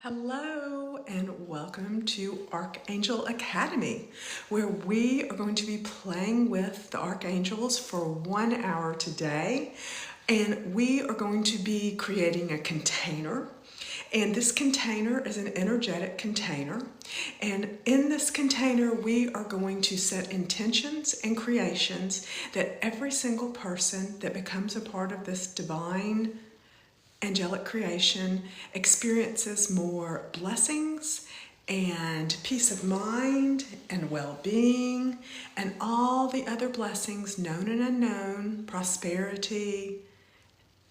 Hello and welcome to Archangel Academy, where we are going to be playing with the archangels for 1 hour today. And we are going to be creating a container. And this container is an energetic container. And in this container, we are going to set intentions and creations that every single person that becomes a part of this divine angelic creation experiences more blessings and peace of mind and well-being and all the other blessings, known and unknown, prosperity,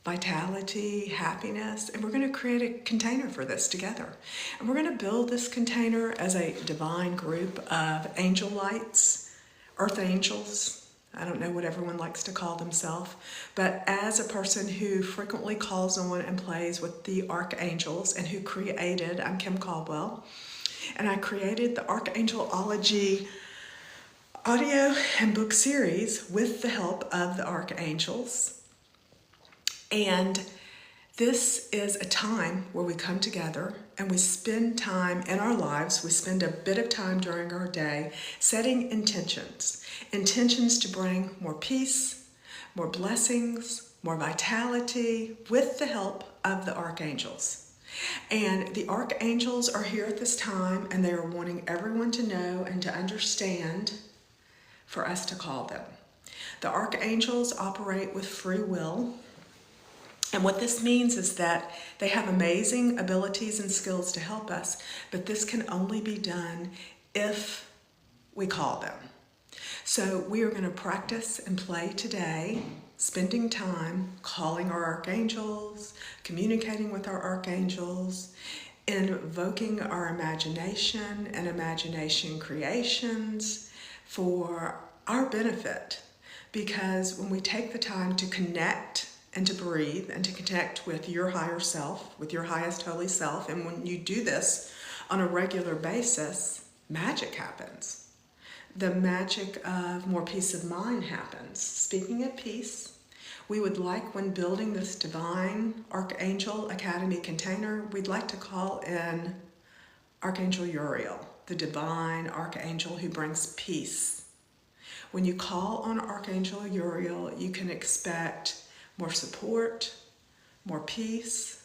vitality, happiness. And we're going to create a container for this together. And we're going to build this container as a divine group of angel lights, earth angels. I don't know what everyone likes to call themselves, but as a person who frequently calls on and plays with the archangels and who created, I'm Kim Caldwell, and I created the Archangelology audio and book series with the help of the archangels. And this is a time where we come together and we spend time in our lives. We spend a bit of time during our day setting intentions to bring more peace, more blessings, more vitality with the help of the archangels. And the archangels are here at this time, and they are wanting everyone to know and to understand for us to call them. The archangels operate with free will. And what this means is that they have amazing abilities and skills to help us, but this can only be done if we call them. So we are going to practice and play today, spending time calling our archangels, communicating with our archangels, invoking our imagination and imagination creations for our benefit. Because when we take the time to connect and to breathe and to connect with your higher self, with your highest holy self, and when you do this on a regular basis, magic happens. The magic of more peace of mind happens. Speaking of peace, we would like, when building this divine Archangel Academy container, we'd like to call in Archangel Uriel, the divine archangel who brings peace. When you call on Archangel Uriel, you can expect more support, more peace.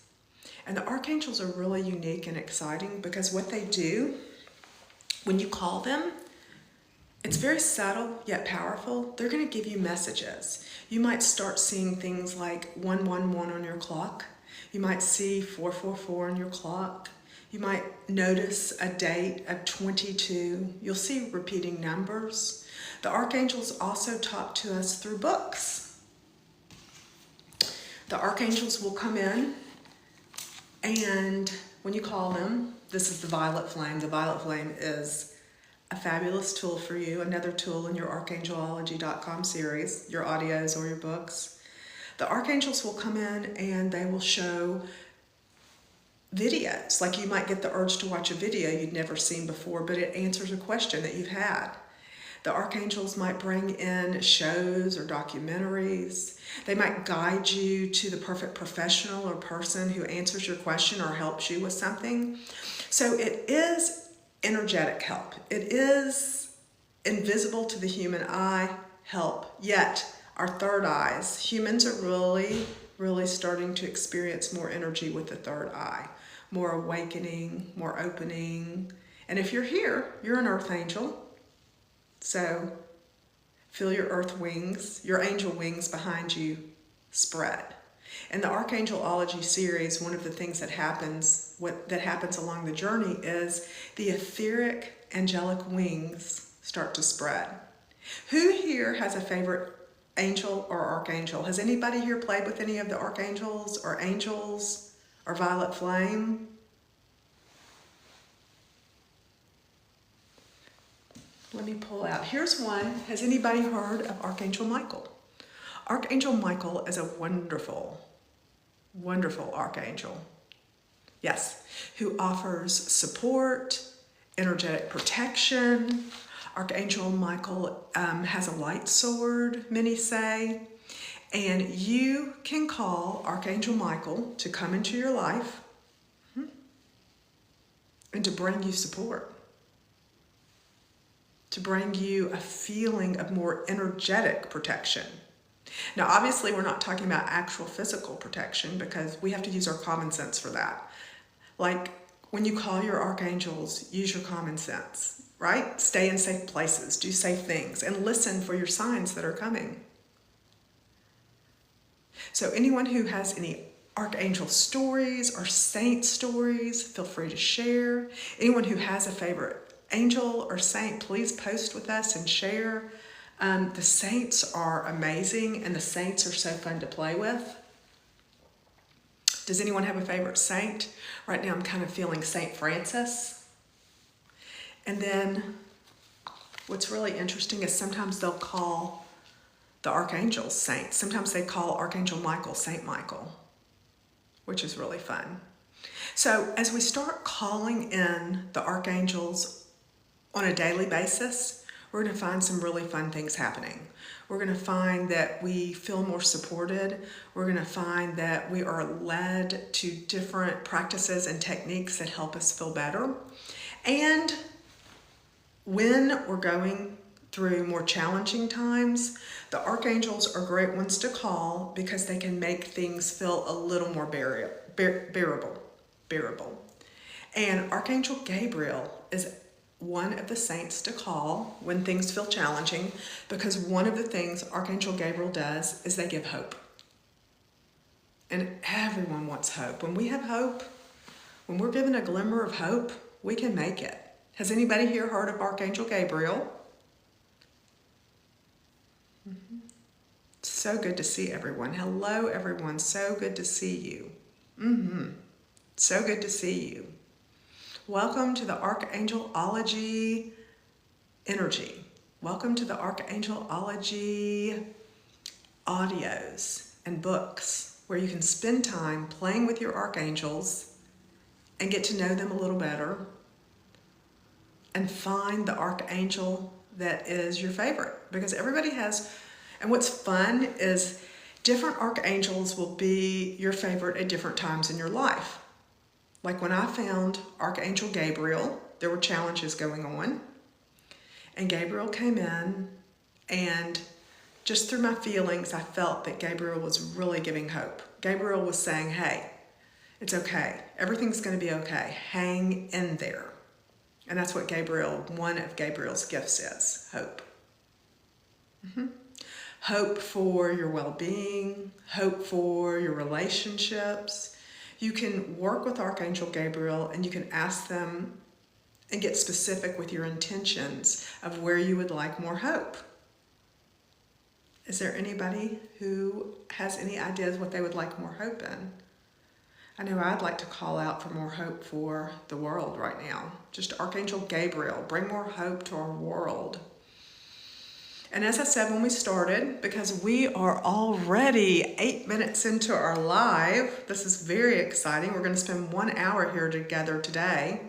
And the archangels are really unique and exciting because what they do, when you call them, it's very subtle yet powerful. They're going to give you messages. You might start seeing things like 111 on your clock. You might see 444 on your clock. You might notice a date of 22. You'll see repeating numbers. The archangels also talk to us through books. The archangels will come in, and when you call them, this is the violet flame. The violet flame is a fabulous tool for you, another tool in your Archangelologydotcom series, your audios or your books. The archangels will come in and they will show videos. Like you might get the urge to watch a video you'd never seen before, but it answers a question that you've had. The archangels might bring in shows or documentaries. They might guide you to the perfect professional or person who answers your question or helps you with something. So it is energetic help. It is invisible to the human eye help. Yet our third eyes, humans are really starting to experience more energy with the third eye, more awakening, more opening. And if you're here, you're an earth angel. So feel your earth wings, your angel wings behind you spread. In the Archangelology series, one of the things that happens along the journey is the etheric angelic wings start to spread. Who here has a favorite angel or archangel? Has anybody here played with any of the archangels or angels or violet flame? Let me pull out. Here's one. Has anybody heard of Archangel Michael? Archangel Michael is a wonderful archangel. Yes, who offers support, energetic protection. Archangel Michael has a light sword, many say, and you can call Archangel Michael to come into your life and to bring you support, to bring you a feeling of more energetic protection. Now, obviously, we're not talking about actual physical protection because we have to use our common sense for that. Like when you call your archangels, use your common sense, right? Stay in safe places, do safe things, and listen for your signs that are coming. So anyone who has any archangel stories or saint stories, feel free to share. Anyone who has a favorite angel or saint, please post with us and share. The saints are amazing and the saints are so fun to play with. Does anyone have a favorite saint? Right now I'm kind of feeling Saint Francis. And then what's really interesting is sometimes they'll call the archangels saints. Sometimes they call Archangel Michael Saint Michael, which is really fun. So as we start calling in the archangels on a daily basis, we're going to find some really fun things happening. We're going to find that we feel more supported. We're going to find that we are led to different practices and techniques that help us feel better. And when we're going through more challenging times, the archangels are great ones to call because they can make things feel a little more bearable. And Archangel Gabriel is one of the saints to call when things feel challenging, because one of the things Archangel Gabriel does is they give hope. And everyone wants hope. When we have hope, when we're given a glimmer of hope, we can make it. Has anybody here heard of Archangel Gabriel? So good to see everyone. Hello, everyone. So good to see you. So good to see you. Welcome to the Archangelology energy. Welcome to the Archangelology audios and books where you can spend time playing with your archangels and get to know them a little better and find the archangel that is your favorite, because everybody has. And what's fun is different archangels will be your favorite at different times in your life. Like when I found Archangel Gabriel, there were challenges going on. And Gabriel came in, and just through my feelings, I felt that Gabriel was really giving hope. Gabriel was saying, hey, it's okay. Everything's going to be okay. Hang in there. And that's what one of Gabriel's gifts is, hope. Hope for your well-being, hope for your relationships. You can work with Archangel Gabriel and you can ask them and get specific with your intentions of where you would like more hope. Is there anybody who has any ideas what they would like more hope in? I know I'd like to call out for more hope for the world right now. Just Archangel Gabriel, bring more hope to our world. And as I said when we started, because we are already 8 minutes into our live, this is very exciting. We're going to spend 1 hour here together today,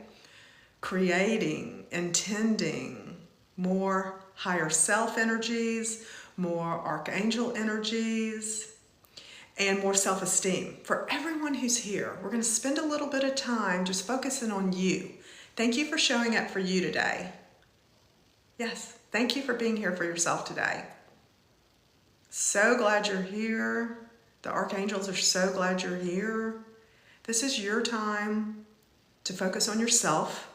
creating, intending more higher self energies, more archangel energies, and more self-esteem. For everyone who's here, we're going to spend a little bit of time just focusing on you. Thank you for showing up for you today. Yes. Thank you for being here for yourself today. So glad you're here. The archangels are so glad you're here. This is your time to focus on yourself,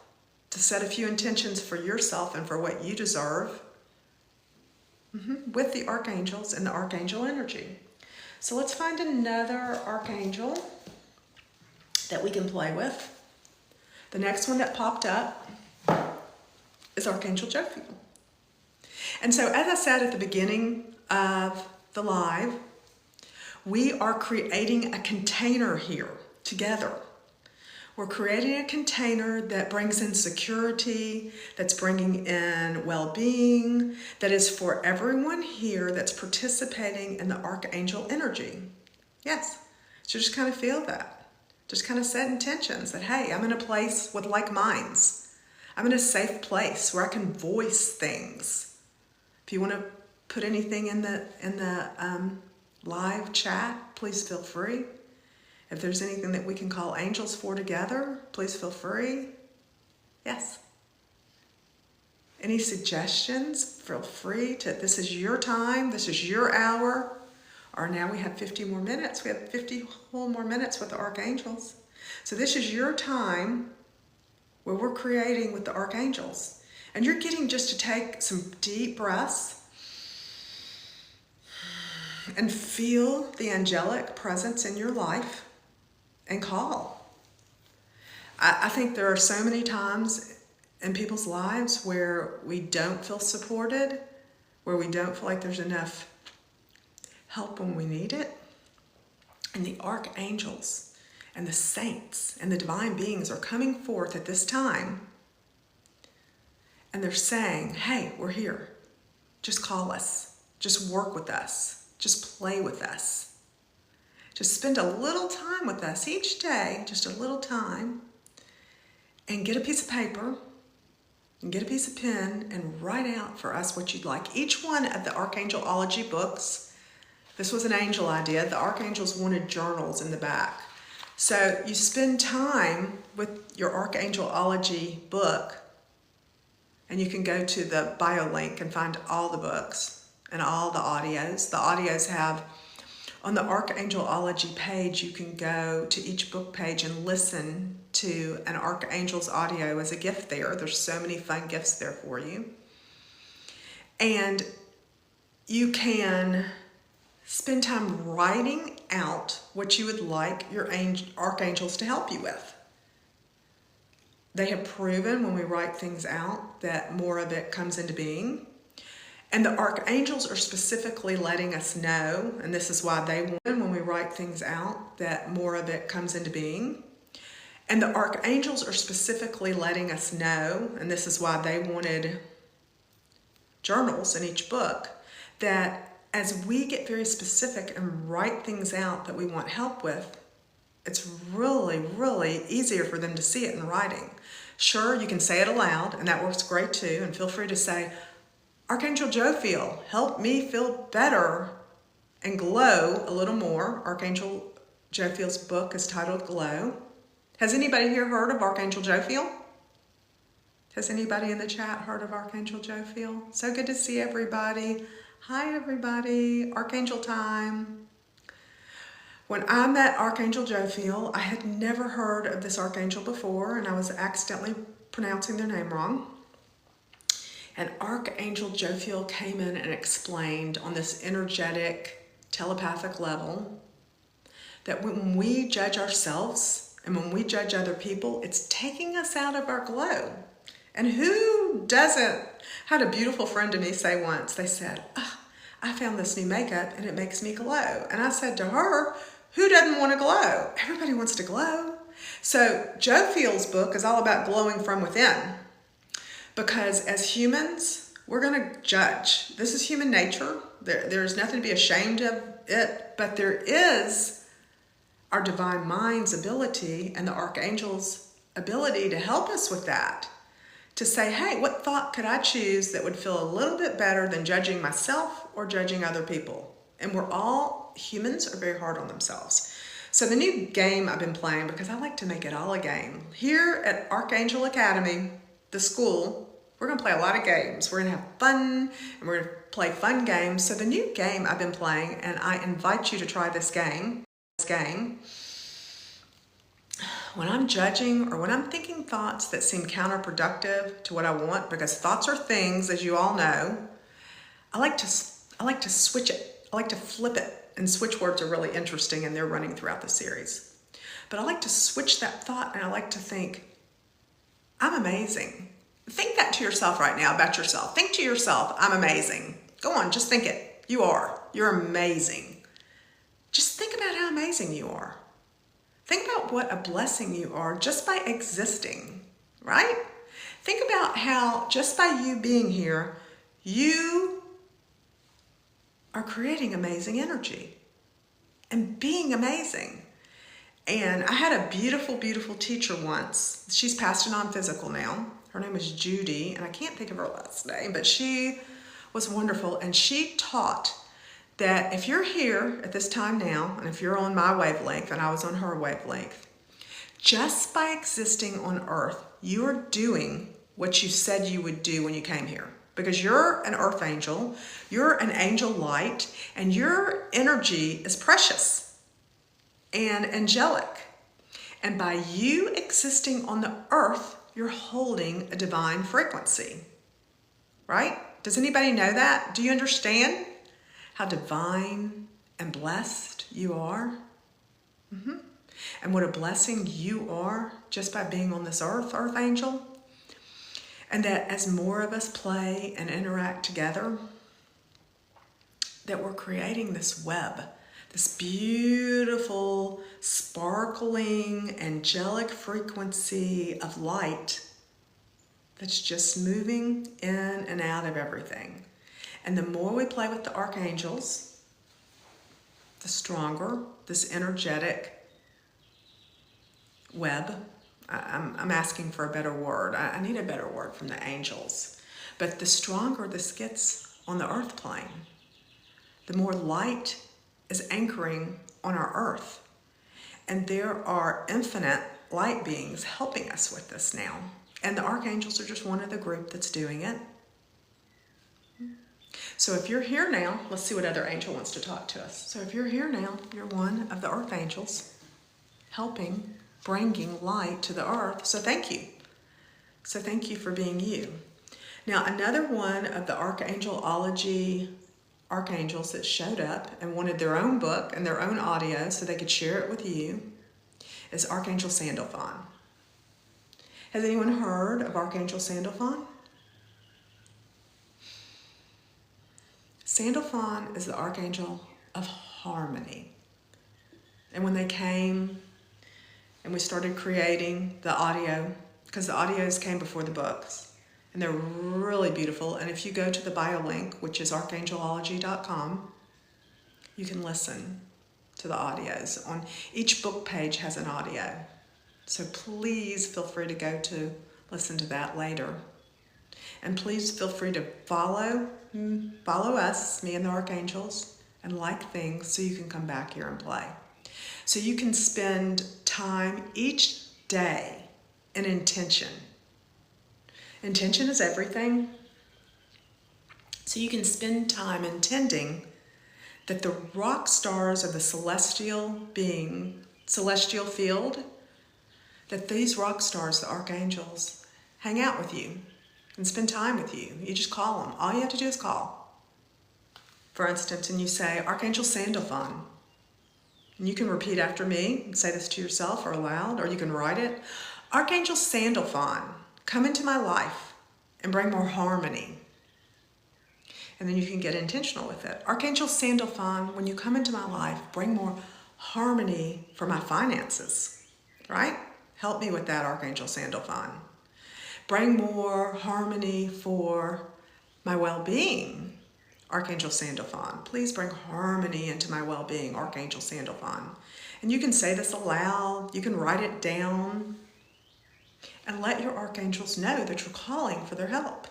to set a few intentions for yourself and for what you deserve with the archangels and the archangel energy. So let's find another archangel that we can play with. The next one that popped up is Archangel Jophiel. And so, as I said at the beginning of the live, we are creating a container here together. We're creating a container that brings in security, that's bringing in well-being, that is for everyone here that's participating in the archangel energy. Yes, so just kind of feel that. Just kind of set intentions that, hey, I'm in a place with like minds. I'm in a safe place where I can voice things. If you want to put anything in the live chat, please feel free. If there's anything that we can call angels for together, please feel free. Yes. Any suggestions? Feel free to, this is your time, this is your hour. Or now we have 50 more minutes. We have 50 whole more minutes with the archangels. So this is your time where we're creating with the archangels. And you're getting just to take some deep breaths and feel the angelic presence in your life and call. I think there are so many times in people's lives where we don't feel supported, where we don't feel like there's enough help when we need it. And the archangels and the saints and the divine beings are coming forth at this time. And they're saying, hey, we're here. Just call us. Just work with us. Just play with us. Just spend a little time with us each day, just a little time. And get a piece of paper and get a piece of pen and write out for us what you'd like. Each one of the Archangelology books, this was an angel idea. The archangels wanted journals in the back. So you spend time with your Archangelology book, and you can go to the bio link and find all the books and all the audios. The audios have, on the Archangelology page, you can go to each book page and listen to an Archangel's audio as a gift there. There's so many fun gifts there for you. And you can spend time writing out what you would like your archangels to help you with. They have proven when we write things out that more of it comes into being. And the archangels are specifically letting us know, and this is why they want, when we write things out, that more of it comes into being. And the archangels are specifically letting us know, and this is why they wanted journals in each book, that as we get very specific and write things out that we want help with, it's really, really easier for them to see it in writing. Sure, you can say it aloud, and that works great too, and feel free to say, Archangel Jophiel, help me feel better and glow a little more. Archangel Jophiel's book is titled Glow. Has anybody here heard of Archangel Jophiel? Has anybody in the chat heard of Archangel Jophiel? So good to see everybody. Hi everybody, Archangel time. When I met Archangel Jophiel, I had never heard of this archangel before, and I was accidentally pronouncing their name wrong. And Archangel Jophiel came in and explained on this energetic, telepathic level that when we judge ourselves and when we judge other people, it's taking us out of our glow. And who doesn't? I had a beautiful friend to me say once, they said, oh, I found this new makeup and it makes me glow. And I said to her, who doesn't want to glow? Everybody wants to glow. So Jophiel's book is all about glowing from within. Because as humans, we're going to judge. This is human nature. There's nothing to be ashamed of it, but there is our divine mind's ability and the archangel's ability to help us with that. To say, hey, what thought could I choose that would feel a little bit better than judging myself or judging other people? And humans are very hard on themselves. So the new game I've been playing, because I like to make it all a game. Here at Archangel Academy, the school, we're going to play a lot of games. We're going to have fun, and we're going to play fun games. So the new game I've been playing, and I invite you to try this game. When I'm judging or when I'm thinking thoughts that seem counterproductive to what I want, because thoughts are things, as you all know, I like to switch it. I like to flip it. And switch words are really interesting, and they're running throughout the series. But I like to switch that thought, and I like to think, I'm amazing. Think that to yourself right now about yourself. Think to yourself, I'm amazing. Go on, just think it. You are. You're amazing. Just think about how amazing you are. Think about what a blessing you are just by existing, right? Think about how just by you being here, you are creating amazing energy and being amazing. And I had a beautiful, beautiful teacher once. She's passed it on physical now. Her name is Judy, and I can't think of her last name, but she was wonderful. And she taught that if you're here at this time now, and if you're on my wavelength, and I was on her wavelength, Just by existing on earth, you're doing what you said you would do when you came here. Because you're an earth angel, you're an angel light, and your energy is precious and angelic. And by you existing on the earth, you're holding a divine frequency, right? Does anybody know that? Do you understand how divine and blessed you are? And what a blessing you are just by being on this earth, earth angel. And that as more of us play and interact together, that we're creating this web, this beautiful, sparkling, angelic frequency of light that's just moving in and out of everything. And the more we play with the archangels, the stronger this energetic web. I'm asking for a better word. I need a better word from the angels. But the stronger this gets on the earth plane, the more light is anchoring on our earth. And there are infinite light beings helping us with this now. And the archangels are just one of the group that's doing it. So if you're here now, let's see what other angel wants to talk to us. So if you're here now, you're one of the earth angels helping, bringing light to the earth. So thank you. So thank you for being you. Now, another one of the Archangelology archangels that showed up and wanted their own book and their own audio so they could share it with you is Archangel Sandalphon. Has anyone heard of Archangel Sandalphon? Sandalphon is the archangel of harmony. And when they came and we started creating the audio, because the audios came before the books, and they're really beautiful. And if you go to the bio link, which is Archangelologydotcom, you can listen to the audios. On each book page has an audio. So please feel free to go to listen to that later. And please feel free to follow us, me and the archangels, and like things so you can come back here and play. So you can spend time each day in intention. Intention is everything. So you can spend time intending that the rock stars of the celestial field, that these rock stars, the archangels, hang out with you and spend time with you. You just call them. All you have to do is call. For instance, and you say, Archangel Sandalphon. And you can repeat after me and say this to yourself or aloud, or you can write it. Archangel Sandalphon, come into my life and bring more harmony. And then you can get intentional with it. Archangel Sandalphon, when you come into my life, bring more harmony for my finances, right? Help me with that, Archangel Sandalphon. Bring more harmony for my well-being, Archangel Sandalphon. Please bring harmony into my well-being, Archangel Sandalphon. And you can say this aloud. You can write it down. And let your archangels know that you're calling for their help.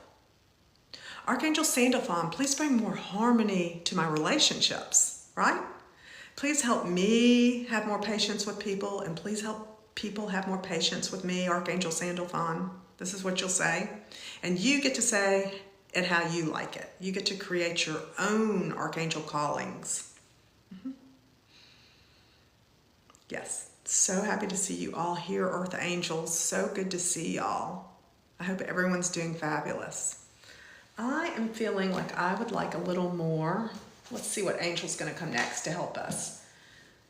Archangel Sandalphon, please bring more harmony to my relationships, right? Please help me have more patience with people, and please help people have more patience with me, Archangel Sandalphon. This is what you'll say. And you get to say it how you like it. You get to create your own archangel callings. Yes. So happy to see you all here, Earth Angels. So good to see y'all. I hope everyone's doing fabulous. I am feeling like I would like a little more. Let's see what angel's going to come next to help us.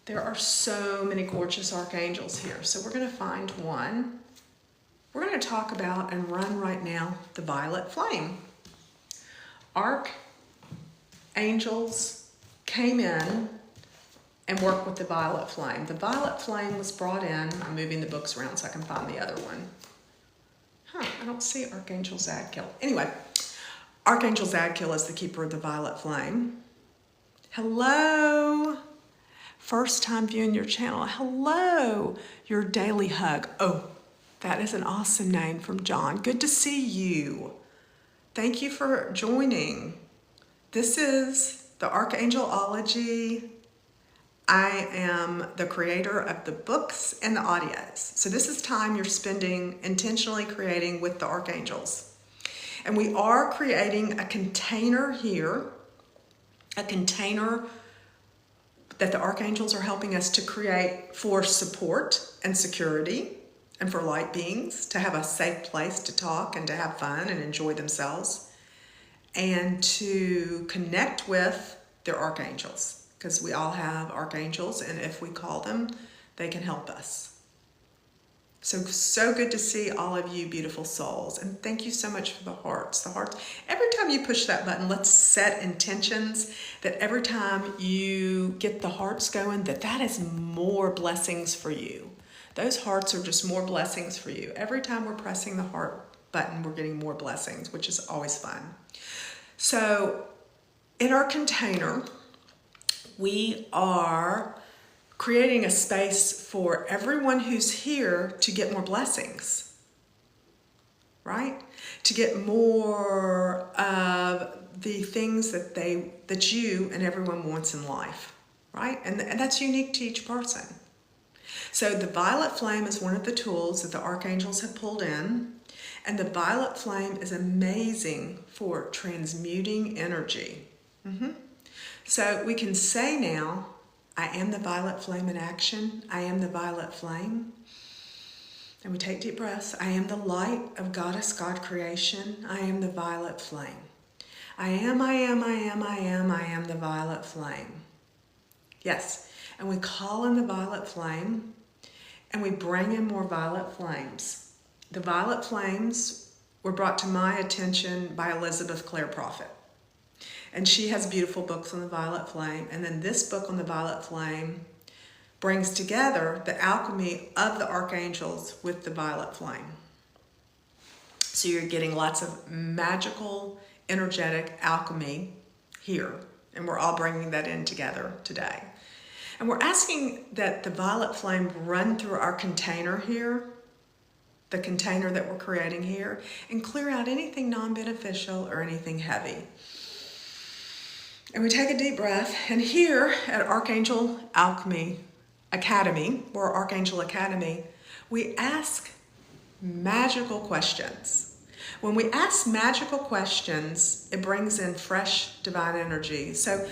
There are so many gorgeous archangels here, so we're going to find one. We're going to talk about and run right now the violet flame. Archangels came in and work with the violet flame. The violet flame was brought in. I'm moving the books around so I can find the other one. I don't see Archangel Zadkiel. Anyway, Archangel Zadkiel is the keeper of the violet flame. Hello. First time viewing your channel. Hello. Your daily hug. Oh, that is an awesome name from John. Good to see you. Thank you for joining. This is the Archangelology I am the creator of the books and the audios. So this is time you're spending intentionally creating with the archangels. And we are creating a container here, a container that the archangels are helping us to create for support and security and for light beings to have a safe place to talk and to have fun and enjoy themselves and to connect with their archangels. Because we all have archangels, and if we call them, they can help us. So good to see all of you beautiful souls. And thank you so much for the hearts. The hearts. Every time you push that button, let's set intentions that every time you get the hearts going, that is more blessings for you. Those hearts are just more blessings for you. Every time we're pressing the heart button, we're getting more blessings, which is always fun. So in our container, we are creating a space for everyone who's here to get more blessings, right? To get more of the things that you and everyone wants in life, right? And that's unique to each person. So the violet flame is one of the tools that the archangels have pulled in, and the violet flame is amazing for transmuting energy. So we can say now, I am the violet flame in action. I am the violet flame. And we take deep breaths. I am the light of Goddess God creation. I am the violet flame. I am the violet flame. Yes. And we call in the violet flame and we bring in more violet flames. The violet flames were brought to my attention by Elizabeth Clare Prophet. And she has beautiful books on the violet flame. And then this book on the violet flame brings together the alchemy of the archangels with the violet flame. So you're getting lots of magical, energetic alchemy here. And we're all bringing that in together today. And we're asking that the violet flame run through our container here, the container that we're creating here, and clear out anything non-beneficial or anything heavy. And we take a deep breath, and here at Archangel Academy, or Archangel Academy, we ask magical questions. When we ask magical questions, it brings in fresh divine energy. So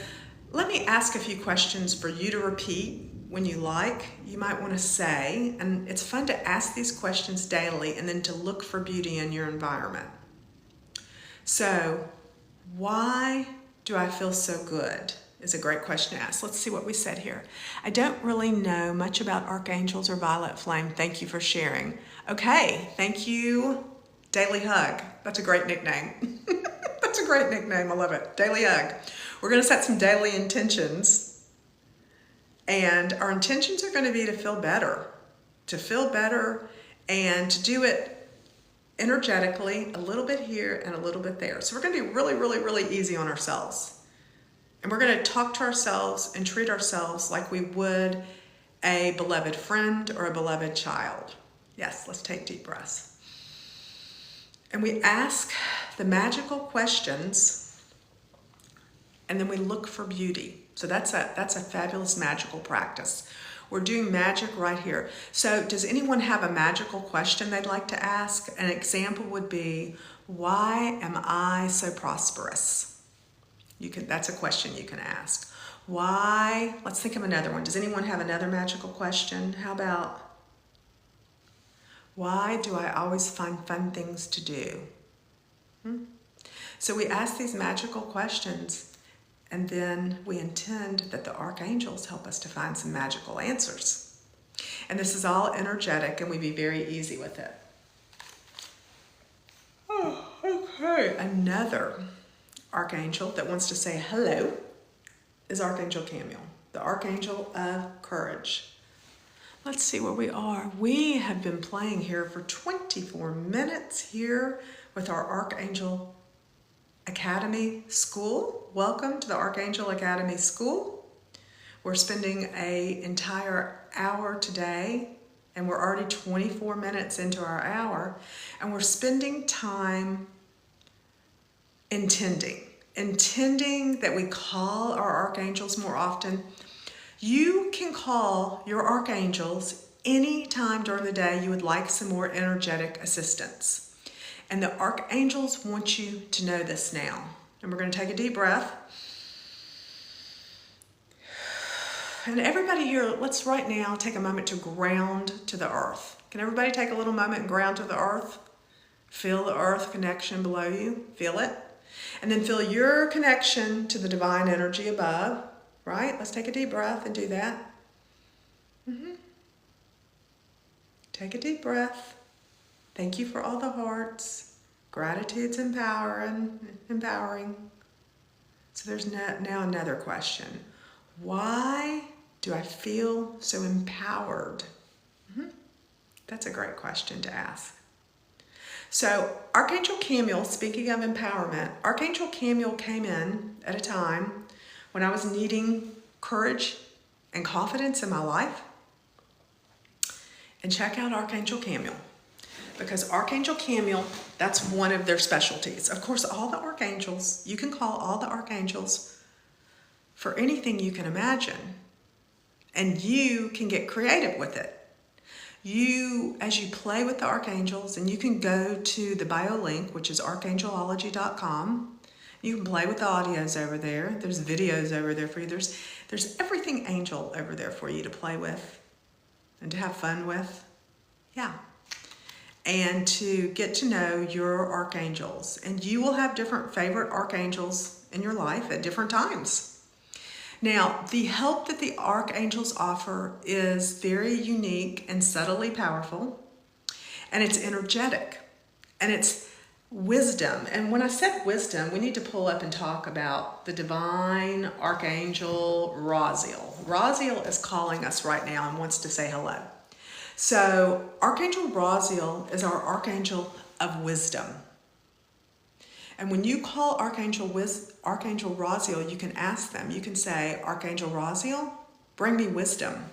let me ask a few questions for you to repeat when you like. You might want to say, and it's fun to ask these questions daily and then to look for beauty in your environment. So, why do I feel so good? Is a great question to ask. Let's see what we said here. I don't really know much about archangels or violet flame. Thank you for sharing. Okay, thank you, Daily Hug. That's a great nickname. That's a great nickname. I love it. Daily Hug. We're going to set some daily intentions, and our intentions are going to be to feel better and to do it energetically, a little bit here and a little bit there. So we're going to be really, really, really easy on ourselves. And we're going to talk to ourselves and treat ourselves like we would a beloved friend or a beloved child. Yes, let's take deep breaths. And we ask the magical questions, and then we look for beauty. So that's a fabulous magical practice. We're doing magic right here. So does anyone have a magical question they'd like to ask? An example would be, why am I so prosperous? That's a question you can ask. Why? Let's think of another one. Does anyone have another magical question? How about, why do I always find fun things to do? So we ask these magical questions, and then we intend that the archangels help us to find some magical answers. And this is all energetic, and we be very easy with it. Oh, okay. Another archangel that wants to say hello is Archangel Camille, the Archangel of Courage. Let's see where we are. We have been playing here for 24 minutes here with our Archangel Academy School. Welcome to the Archangel Academy School. We're spending an entire hour today, and we're already 24 minutes into our hour, and we're spending time intending that we call our archangels more often You can call your archangels any time during the day you would like some more energetic assistance. And the archangels want you to know this now. And we're going to take a deep breath. And everybody here, let's right now take a moment to ground to the earth. Can everybody take a little moment and ground to the earth? Feel the earth connection below you. Feel it. And then feel your connection to the divine energy above. Right? Let's take a deep breath and do that. Take a deep breath. Thank you for all the hearts. Gratitude's empowering. So there's now another question. Why do I feel so empowered? That's a great question to ask. So Archangel Camiel, speaking of empowerment, Archangel Camiel came in at a time when I was needing courage and confidence in my life. And check out Archangel Camiel, because Archangel Camiel, that's one of their specialties. Of course, all the archangels, you can call all the archangels for anything you can imagine, and you can get creative with it. As you play with the archangels, and you can go to the bio link, which is Archangelologydotcom. You can play with the audios over there. There's videos over there for you. There's everything angel over there for you to play with and to have fun with. Yeah. And to get to know your archangels. And you will have different favorite archangels in your life at different times. Now, the help that the archangels offer is very unique and subtly powerful. And it's energetic. And it's wisdom. And when I said wisdom, we need to pull up and talk about the divine Archangel Raziel. Raziel is calling us right now and wants to say hello. So Archangel Raziel is our Archangel of wisdom. And when you call Archangel Raziel, you can ask them. You can say, Archangel Raziel, bring me wisdom.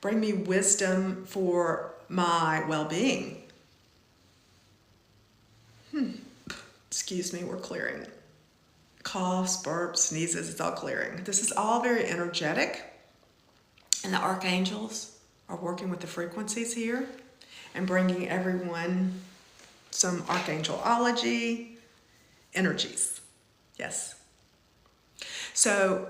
Bring me wisdom for my well-being. Excuse me, we're clearing. Coughs, burps, sneezes, it's all clearing. This is all very energetic. And the archangels are working with the frequencies here and bringing everyone some Archangelology energies. Yes. So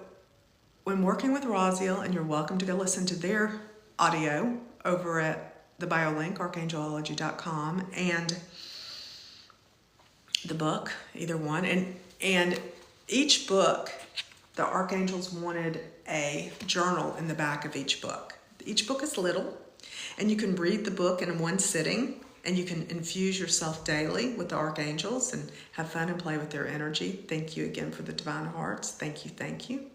when working with Raziel, and you're welcome to go listen to their audio over at the bio link, Archangelologydotcom, and the book, either one. And each book, the archangels wanted a journal in the back of each book. Each book is little, and you can read the book in one sitting, and you can infuse yourself daily with the archangels and have fun and play with their energy. Thank you again for the divine hearts. Thank you, thank you.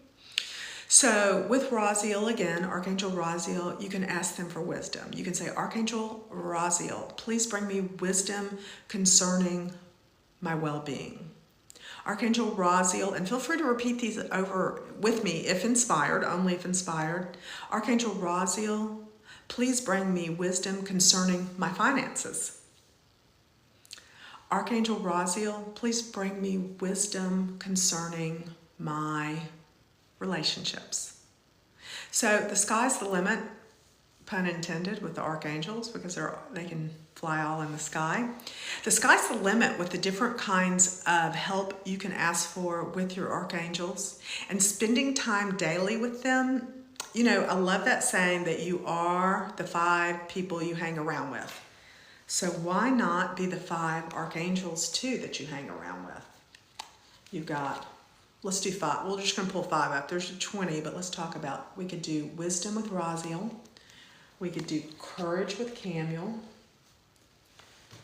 So with Raziel, again, Archangel Raziel, you can ask them for wisdom. You can say, Archangel Raziel, please bring me wisdom concerning my well-being. Archangel Raziel, and feel free to repeat these over with me if inspired, only if inspired. Archangel Raziel, please bring me wisdom concerning my finances. Archangel Raziel, please bring me wisdom concerning my relationships. So the sky's the limit, pun intended, with the archangels, because they can fly all in the sky. The sky's the limit with the different kinds of help you can ask for with your archangels, and spending time daily with them. You know, I love that saying that you are the 5 people you hang around with. So why not be the 5 archangels too that you hang around with? You've got, let's do 5. We're just going to pull 5 up. There's 20, but let's talk about, we could do wisdom with Raziel. We could do courage with Camiel.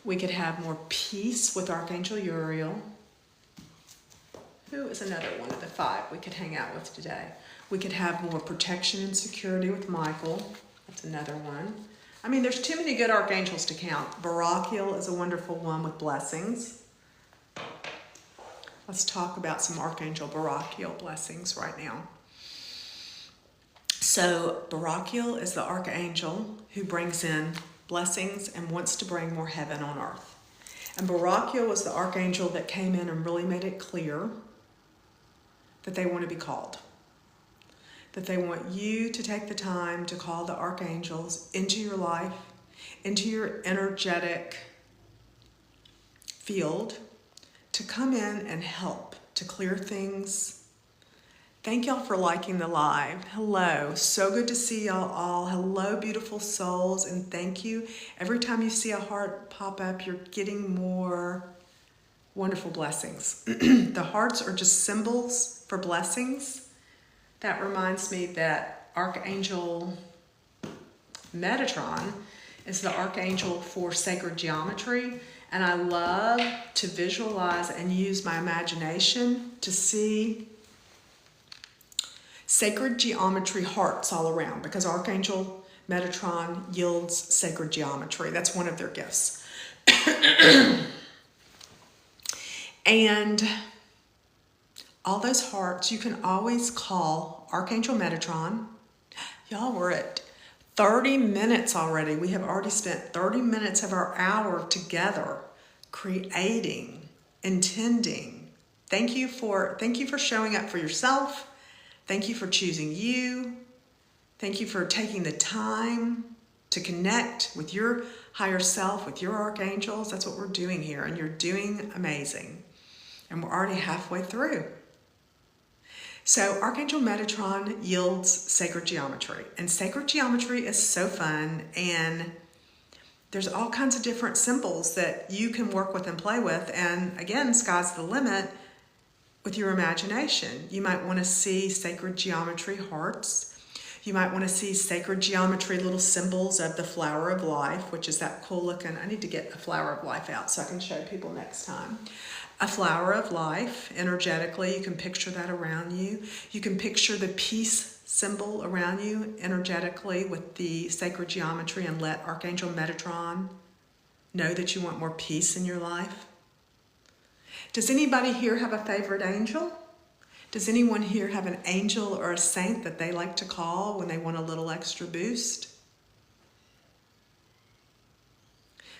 We could have more peace with Archangel Uriel. Who is another one of the 5 we could hang out with today? We could have more protection and security with Michael. That's another one. I mean, there's too many good archangels to count. Barachiel is a wonderful one with blessings. Let's talk about some Archangel Barachiel blessings right now. So Barachiel is the archangel who brings in blessings and wants to bring more heaven on earth. And Barachiel was the archangel that came in and really made it clear that they want to be called. that they want you to take the time to call the archangels into your life, into your energetic field, to come in and help to clear things. Thank y'all for liking the live. Hello, so good to see y'all all. Hello, beautiful souls, and thank you. Every time you see a heart pop up, you're getting more wonderful blessings. The hearts are just symbols for blessings. That reminds me that Archangel Metatron is the archangel for sacred geometry, and I love to visualize and use my imagination to see sacred geometry hearts all around, because Archangel Metatron yields sacred geometry. That's one of their gifts. And all those hearts, you can always call Archangel Metatron. Y'all, we're at 30 minutes already. We have already spent 30 minutes of our hour together creating, intending. Thank you for showing up for yourself. Thank you for choosing you. Thank you for taking the time to connect with your higher self, with your archangels. That's what we're doing here, and you're doing amazing. And we're already halfway through. So Archangel Metatron yields sacred geometry, and sacred geometry is so fun, and there's all kinds of different symbols that you can work with and play with, and again, sky's the limit with your imagination. You might want to see sacred geometry hearts. You might want to see sacred geometry little symbols of the flower of life, which is that cool looking, I need to get a flower of life out so I can show people next time. A flower of life, energetically, you can picture that around you. You can picture the peace symbol around you energetically with the sacred geometry, and let Archangel Metatron know that you want more peace in your life. Does anybody here have a favorite angel? Does anyone here have an angel or a saint that they like to call when they want a little extra boost?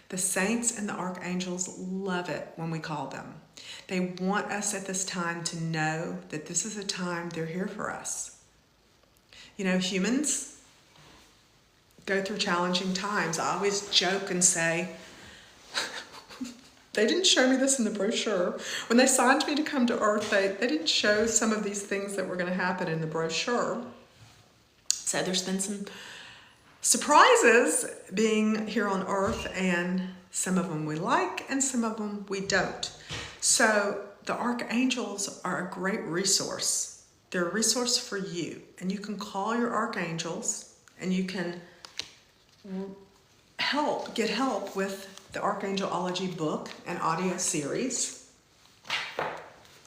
The saints and the archangels love it when we call them. They want us at this time to know that this is a time they're here for us. You know, humans go through challenging times. I always joke and say, they didn't show me this in the brochure. When they signed me to come to Earth, they didn't show some of these things that were going to happen in the brochure. So there's been some surprises being here on Earth, and some of them we like and some of them we don't. So the archangels are a great resource. They're a resource for you, and you can call your archangels and you can get help with the Archangelology book and audio series,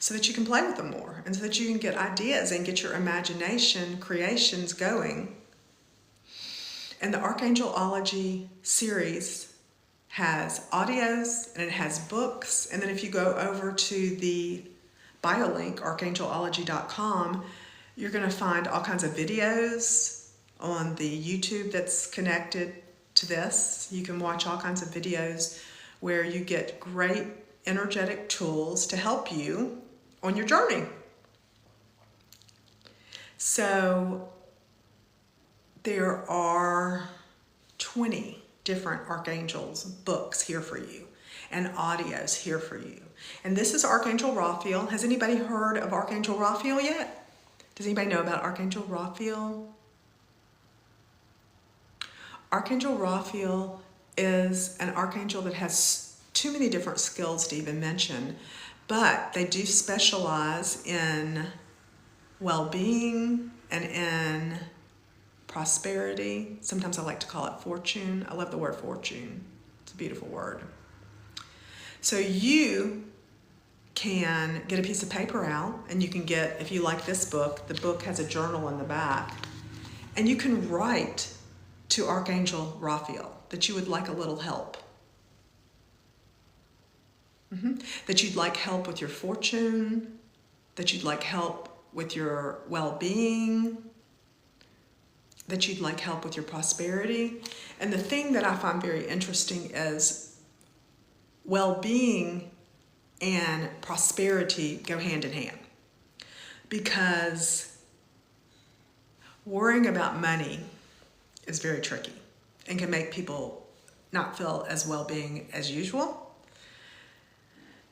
so that you can play with them more, and so that you can get ideas and get your imagination creations going. And the Archangelology series has audios and it has books. And then if you go over to the bio link, Archangelologydotcom, you're going to find all kinds of videos on the YouTube that's connected to this. You can watch all kinds of videos where you get great energetic tools to help you on your journey. So there are 20 different archangels books here for you, and audios here for you. And this is Archangel Raphael. Has anybody heard of Archangel Raphael yet? Does anybody know about Archangel Raphael? Archangel Raphael is an archangel that has too many different skills to even mention, but they do specialize in well-being and in prosperity. Sometimes I like to call it fortune. I love the word fortune. It's a beautiful word. So you can get a piece of paper out, and you can get, if you like this book, the book has a journal in the back, and you can write to Archangel Raphael that you would like a little help. That you'd like help with your fortune, that you'd like help with your well-being, that you'd like help with your prosperity. And the thing that I find very interesting is well-being and prosperity go hand in hand, because worrying about money is very tricky and can make people not feel as well-being as usual.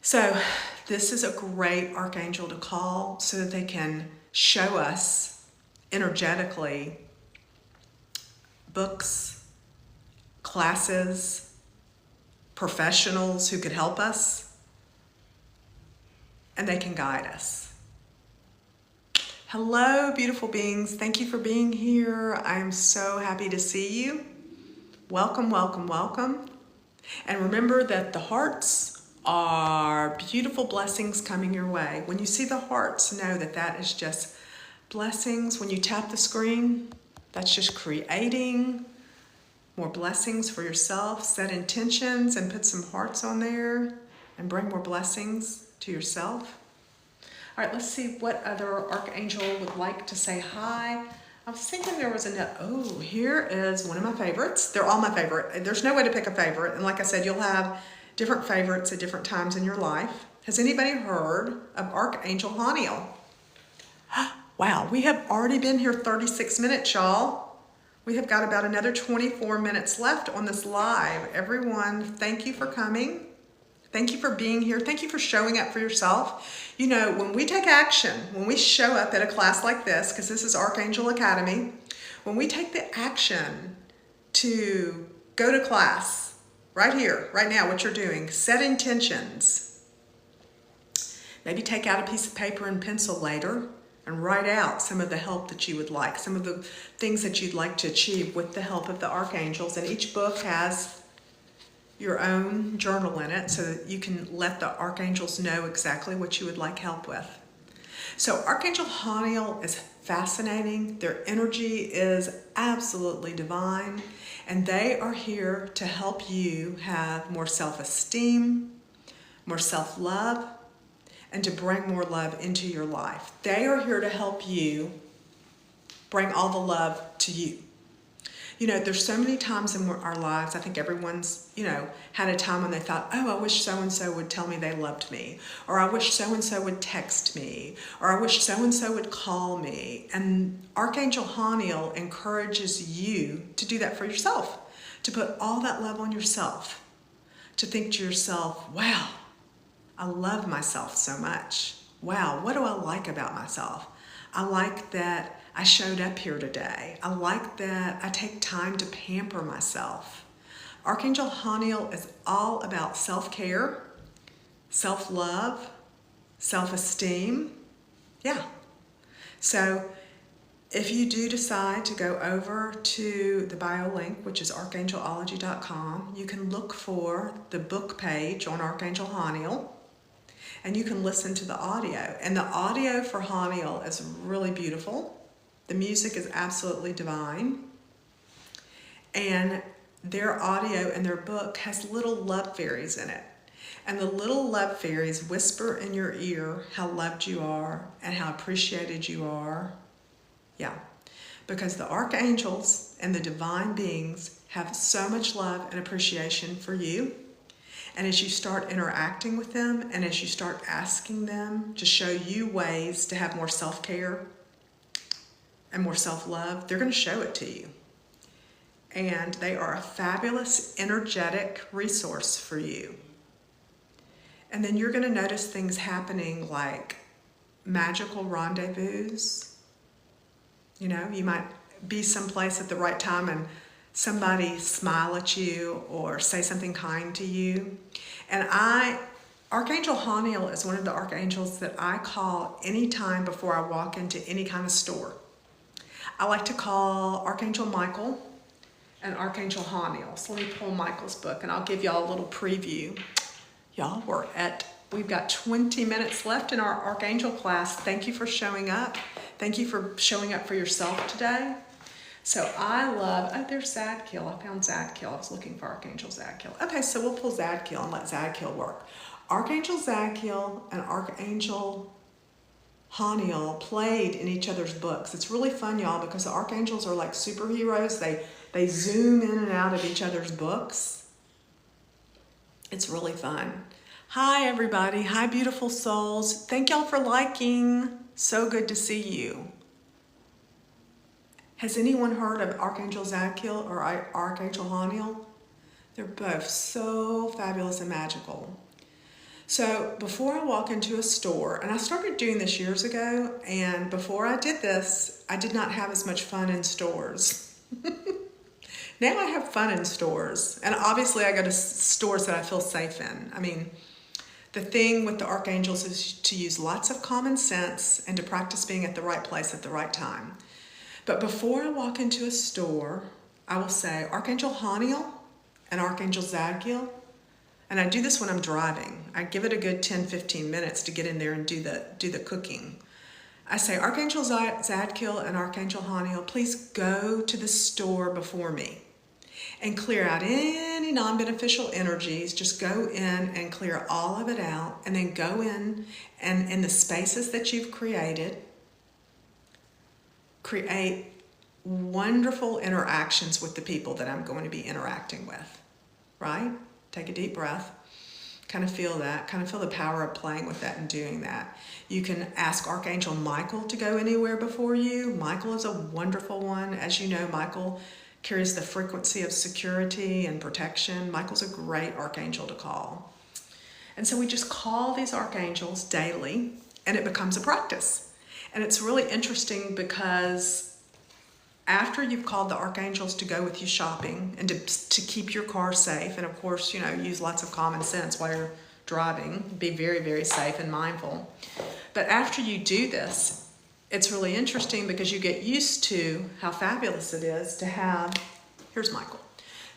So this is a great archangel to call so that they can show us energetically books, classes, professionals who could help us, and they can guide us. Hello, beautiful beings. Thank you for being here. I am so happy to see you. Welcome, welcome, welcome. And remember that the hearts are beautiful blessings coming your way. When you see the hearts, know that that is just blessings. When you tap the screen, that's just creating more blessings for yourself. Set intentions and put some hearts on there and bring more blessings to yourself. All right, let's see what other archangel would like to say hi. I was thinking there was oh, here is one of my favorites. They're all my favorite. There's no way to pick a favorite. And like I said, you'll have different favorites at different times in your life. Has anybody heard of Archangel Haniel? Wow, we have already been here 36 minutes, y'all. We have got about another 24 minutes left on this live. Everyone, thank you for coming. Thank you for being here. Thank you for showing up for yourself. You know, when we take action, when we show up at a class like this, because this is Archangel Academy, when we take the action to go to class, right here, right now, what you're doing, set intentions. Maybe take out a piece of paper and pencil later and write out some of the help that you would like, some of the things that you'd like to achieve with the help of the archangels. And each book has your own journal in it so that you can let the archangels know exactly what you would like help with. So Archangel Haniel is fascinating. Their energy is absolutely divine, and they are here to help you have more self-esteem, more self-love, and to bring more love into your life. They are here to help you bring all the love to you. You know, there's so many times in our lives, I think everyone's, had a time when they thought, oh, I wish so-and-so would tell me they loved me, or I wish so-and-so would text me, or I wish so-and-so would call me. And Archangel Haniel encourages you to do that for yourself, to put all that love on yourself, to think to yourself, wow, I love myself so much. Wow, what do I like about myself? I like that I showed up here today. I like that I take time to pamper myself. Archangel Haniel is all about self-care, self-love, self-esteem. Yeah. So if you do decide to go over to the bio link, which is Archangelologydotcom, you can look for the book page on Archangel Haniel, and you can listen to the audio. And the audio for Haniel is really beautiful. The music is absolutely divine. And their audio and their book has little love fairies in it. And the little love fairies whisper in your ear how loved you are and how appreciated you are. Yeah, because the archangels and the divine beings have so much love and appreciation for you. And as you start interacting with them and as you start asking them to show you ways to have more self-care and more self-love, they're going to show it to you. And they are a fabulous energetic resource for you. And then you're going to notice things happening like magical rendezvous. You know, you might be someplace at the right time and somebody smile at you or say something kind to you. And Archangel Haniel is one of the archangels that I call anytime before I walk into any kind of store. I like to call Archangel Michael and Archangel Haniel. So let me pull Michael's book and I'll give y'all a little preview. Y'all, we've got 20 minutes left in our Archangel class. Thank you for showing up. Thank you for showing up for yourself today. So I love, there's Zadkiel. I found Zadkiel. I was looking for Archangel Zadkiel. Okay, so we'll pull Zadkiel and let Zadkiel work. Archangel Zadkiel and Archangel Haniel played in each other's books. It's really fun, y'all, because the archangels are like superheroes. They zoom in and out of each other's books. It's really fun. Hi, everybody. Hi, beautiful souls. Thank y'all for liking. So good to see you. Has anyone heard of Archangel Zadkiel or Archangel Haniel? They're both so fabulous and magical. So before I walk into a store, and I started doing this years ago, and before I did this, I did not have as much fun in stores. Now I have fun in stores, and obviously I go to stores that I feel safe in. I mean, the thing with the archangels is to use lots of common sense and to practice being at the right place at the right time. But before I walk into a store, I will say Archangel Haniel and Archangel Zadkiel. And I do this when I'm driving. I give it a good 10-15 minutes to get in there and do the cooking. I say, Archangel Zadkiel and Archangel Haniel, please go to the store before me and clear out any non-beneficial energies. Just go in and clear all of it out, and then go in and in the spaces that you've created, create wonderful interactions with the people that I'm going to be interacting with, right? Take a deep breath, kind of feel that, kind of feel the power of playing with that and doing that. You can ask Archangel Michael to go anywhere before you. Michael is a wonderful one. As you know, Michael carries the frequency of security and protection. Michael's a great archangel to call. And so we just call these archangels daily, and it becomes a practice. And it's really interesting because after you've called the archangels to go with you shopping and to keep your car safe, and of course, use lots of common sense while you're driving, be very, very safe and mindful. But after you do this, it's really interesting because you get used to how fabulous it is to have, here's Michael,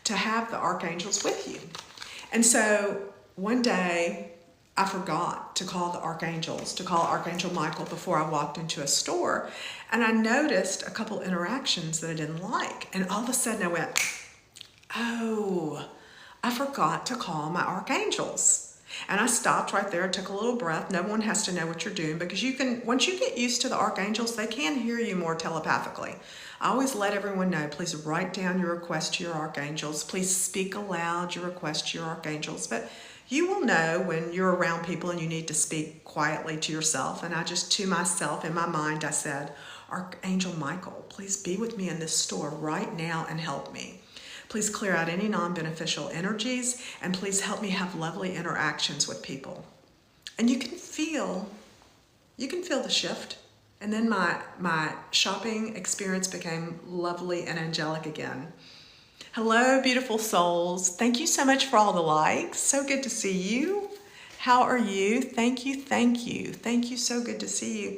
to have the archangels with you. And so one day, I forgot to call the archangels, to call Archangel Michael before I walked into a store. And I noticed a couple interactions that I didn't like. And all of a sudden I went, oh, I forgot to call my archangels. And I stopped right there, took a little breath. No one has to know what you're doing, because once you get used to the archangels, they can hear you more telepathically. I always let everyone know, please write down your request to your archangels. Please speak aloud your request to your archangels. But you will know when you're around people and you need to speak quietly to yourself. And I just, to myself, in my mind, I said, Archangel Michael, please be with me in this store right now and help me. Please clear out any non-beneficial energies, and please help me have lovely interactions with people. And you can feel the shift. And then my shopping experience became lovely and angelic again. Hello, beautiful souls. Thank you so much for all the likes. So good to see you. How are you? Thank you, thank you. Thank you, so good to see you.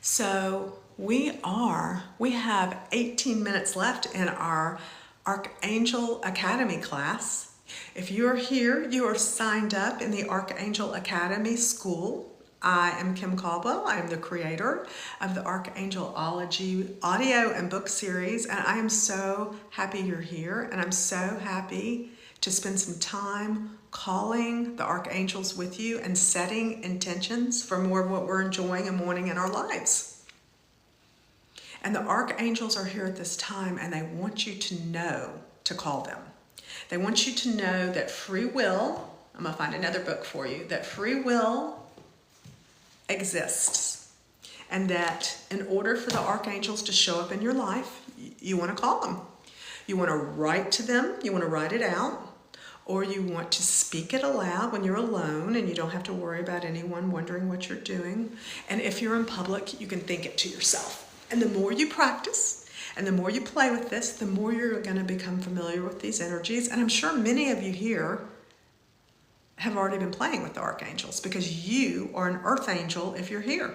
So we have 18 minutes left in our Archangel Academy class. If you're here, you are signed up in the Archangel Academy School. I am Kim Caldwell. I am the creator of the Archangelology audio and book series, and I am so happy you're here, and I'm so happy to spend some time calling the archangels with you and setting intentions for more of what we're enjoying and wanting in our lives. And the archangels are here at this time, and they want you to know to call them. They want you to know that free will, I'm going to find another book for you, that free will exists, and that in order for the archangels to show up in your life, you want to call them. You want to write to them, you want to write it out, or you want to speak it aloud when you're alone and you don't have to worry about anyone wondering what you're doing. And if you're in public, you can think it to yourself. And the more you practice and the more you play with this, the more you're going to become familiar with these energies. And I'm sure many of you here have already been playing with the archangels, because you are an earth angel if you're here.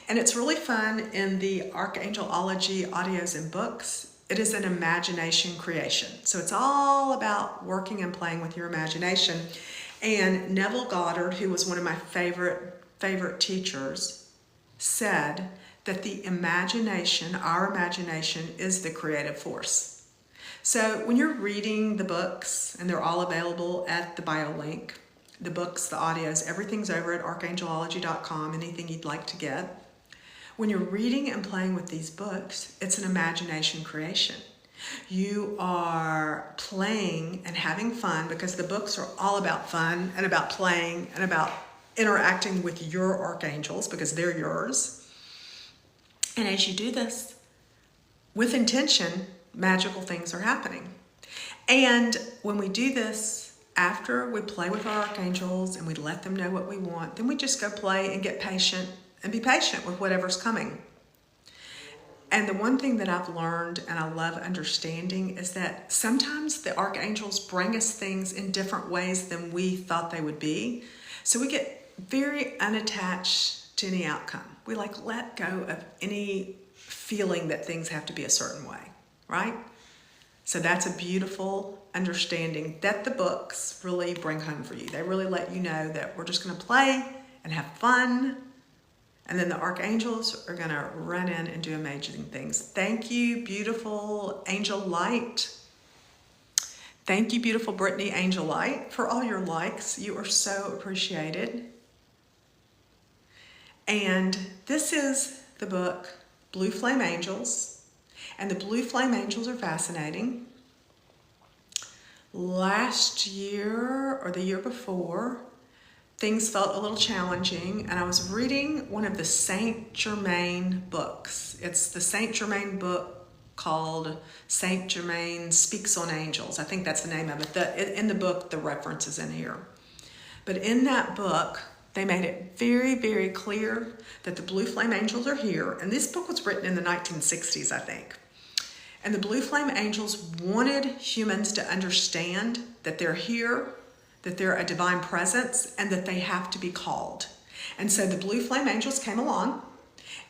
And it's really fun in the Archangelology audios and books. It is an imagination creation. So it's all about working and playing with your imagination. And Neville Goddard, who was one of my favorite teachers, said that the imagination, our imagination, is the creative force. So when you're reading the books, and they're all available at the bio link, the books, the audios, everything's over at Archangelologydotcom, anything you'd like to get. When you're reading and playing with these books, it's an imagination creation. You are playing and having fun, because the books are all about fun and about playing and about interacting with your archangels, because they're yours. And as you do this with intention, magical things are happening. And when we do this, after we play with our archangels and we let them know what we want, then we just go play and get patient and be patient with whatever's coming. And the one thing that I've learned and I love understanding is that sometimes the archangels bring us things in different ways than we thought they would be. So we get very unattached to any outcome. We let go of any feeling that things have to be a certain way, right? So that's a beautiful understanding that the books really bring home for you. They really let you know that we're just going to play and have fun. And then the archangels are going to run in and do amazing things. Thank you, beautiful Angel Light. Thank you, beautiful Brittany Angel Light, for all your likes. You are so appreciated. And this is the book, Blue Flame Angels. And the Blue Flame Angels are fascinating. Last year or the year before, things felt a little challenging, and I was reading one of the Saint Germain books. It's the Saint Germain book called Saint Germain Speaks on Angels. I think that's the name of it. In the book, the reference is in here. But in that book, they made it very, very clear that the Blue Flame Angels are here. And this book was written in the 1960s, I think. And the Blue Flame Angels wanted humans to understand that they're here, that they're a divine presence, and that they have to be called. And so the Blue Flame Angels came along,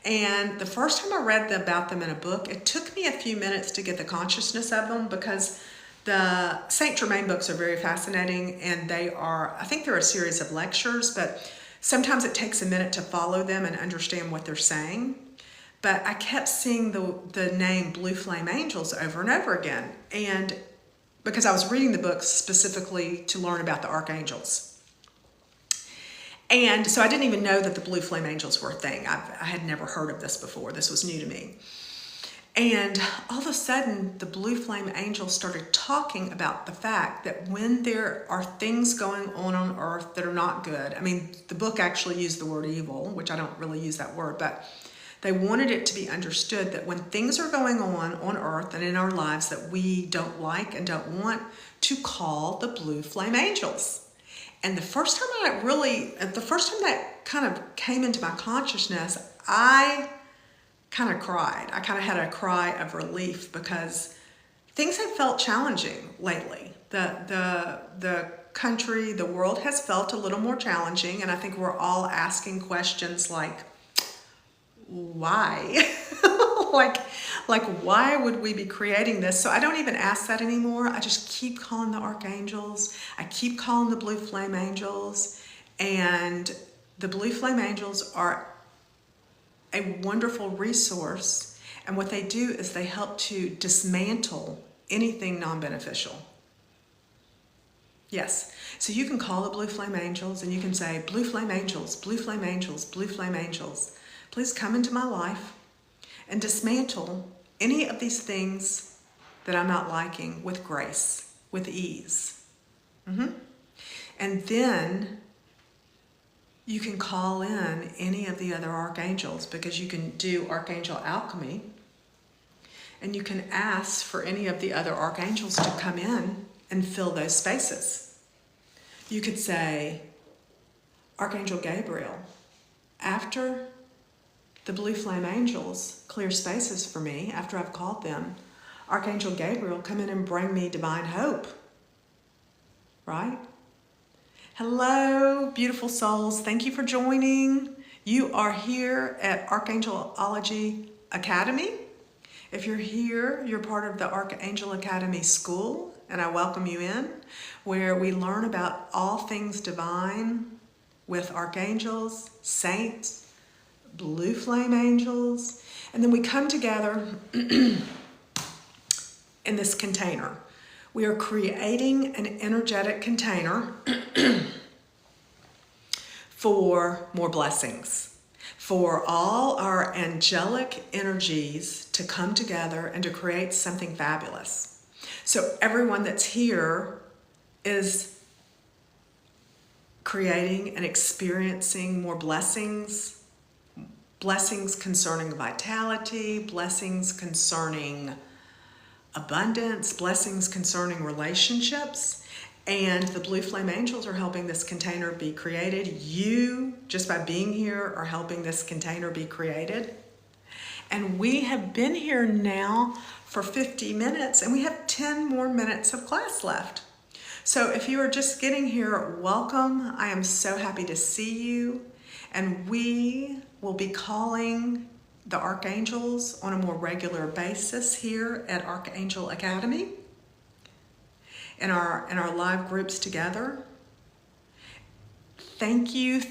and the first time I read about them in a book, it took me a few minutes to get the consciousness of them, because the Saint Germain books are very fascinating, and I think they're a series of lectures, but sometimes it takes a minute to follow them and understand what they're saying. But I kept seeing the name Blue Flame Angels over and over again, and because I was reading the book specifically to learn about the archangels. And so I didn't even know that the Blue Flame Angels were a thing. I had never heard of this before. This was new to me. And all of a sudden, the Blue Flame Angels started talking about the fact that when there are things going on earth that are not good, I mean, the book actually used the word evil, which I don't really use that word, but they wanted it to be understood that when things are going on earth and in our lives that we don't like and don't want, to call the Blue Flame Angels. And the first time that kind of came into my consciousness, I kind of cried. I kind of had a cry of relief, because things have felt challenging lately. The country, the world has felt a little more challenging, and I think we're all asking questions like, why? like why would we be creating this? So I don't even ask that anymore. I just keep calling the archangels. I keep calling the Blue Flame Angels. And the Blue Flame Angels are a wonderful resource. And what they do is they help to dismantle anything non-beneficial. Yes. So you can call the Blue Flame Angels and you can say, Blue Flame Angels, Blue Flame Angels, Blue Flame Angels, please come into my life and dismantle any of these things that I'm not liking with grace, with ease. And then you can call in any of the other archangels, because you can do Archangel Alchemy, and you can ask for any of the other archangels to come in and fill those spaces. You could say, Archangel Gabriel, after the Blue Flame Angels clear spaces for me, after I've called them, Archangel Gabriel, come in and bring me divine hope. Right? Hello, beautiful souls. Thank you for joining. You are here at Archangelology Academy. If you're here, you're part of the Archangel Academy School, and I welcome you in, where we learn about all things divine with archangels, saints, Blue Flame Angels, and then we come together in this container. We are creating an energetic container for more blessings, for all our angelic energies to come together and to create something fabulous. So everyone that's here is creating and experiencing more blessings, blessings concerning vitality, blessings concerning abundance, blessings concerning relationships. And the blue flame angels are helping this container be created. You, just by being here, are helping this container be created. And we have been here now for 50 minutes, and we have 10 more minutes of class left. So if you are just getting here, welcome. I am so happy to see you. And we will be calling the archangels on a more regular basis here at Archangel Academy in our live groups together. Thank you,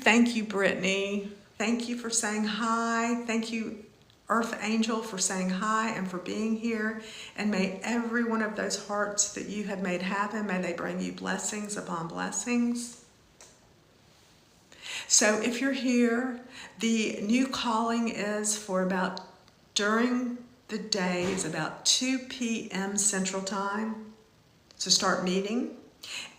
Brittany. Thank you for saying hi. Thank you, Earth Angel, for saying hi and for being here. And may every one of those hearts that you have made happen, may they bring you blessings upon blessings. So if you're here, the new calling is for about, during the day is about 2 p.m. Central Time to start meeting.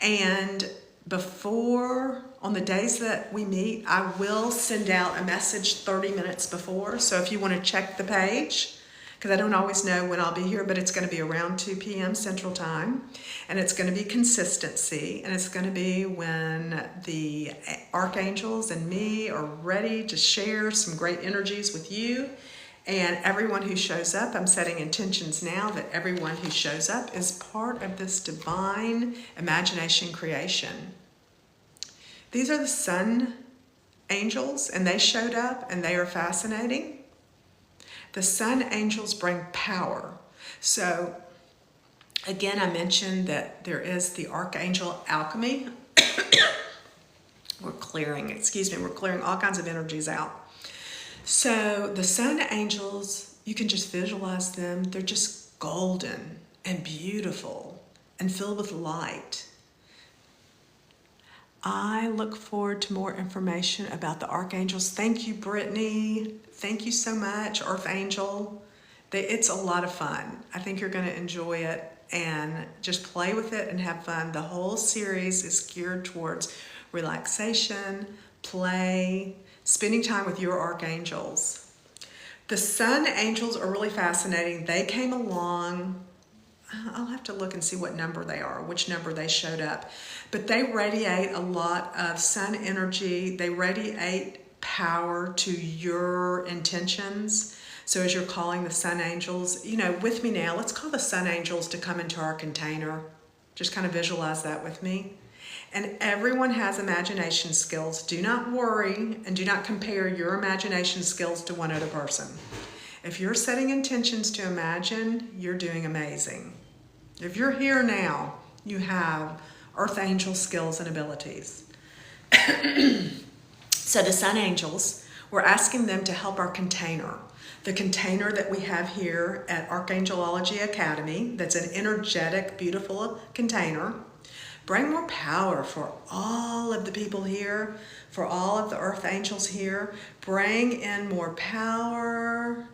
And before, on the days that we meet, I will send out a message 30 minutes before. So if you want to check the page, because I don't always know when I'll be here, but it's going to be around 2 p.m. Central Time. And it's going to be consistency. And it's going to be when the archangels and me are ready to share some great energies with you. And everyone who shows up, I'm setting intentions now that everyone who shows up is part of this divine imagination creation. These are the sun angels, and they showed up, and they are fascinating. The sun angels bring power. So again, I mentioned that there is the Archangel Alchemy. We're clearing all kinds of energies out. So the sun angels, you can just visualize them. They're just golden and beautiful and filled with light. I look forward to more information about the archangels. Thank you, Brittany. Thank you so much, Earth Angel. It's a lot of fun. I think you're going to enjoy it and just play with it and have fun. The whole series is geared towards relaxation, play, spending time with your archangels. The sun angels are really fascinating. They came along. I'll have to look and see what number they are, which number they showed up. But they radiate a lot of sun energy. They radiate power to your intentions. So as you're calling the sun angels, with me now, let's call the sun angels to come into our container. Just kind of visualize that with me. And everyone has imagination skills. Do not worry and do not compare your imagination skills to one other person. If you're setting intentions to imagine, you're doing amazing. If you're here now, you have Earth Angel skills and abilities. So the sun angels, we're asking them to help our container. The container that we have here at Archangelology Academy, that's an energetic, beautiful container. Bring more power for all of the people here, for all of the Earth Angels here. Bring in more power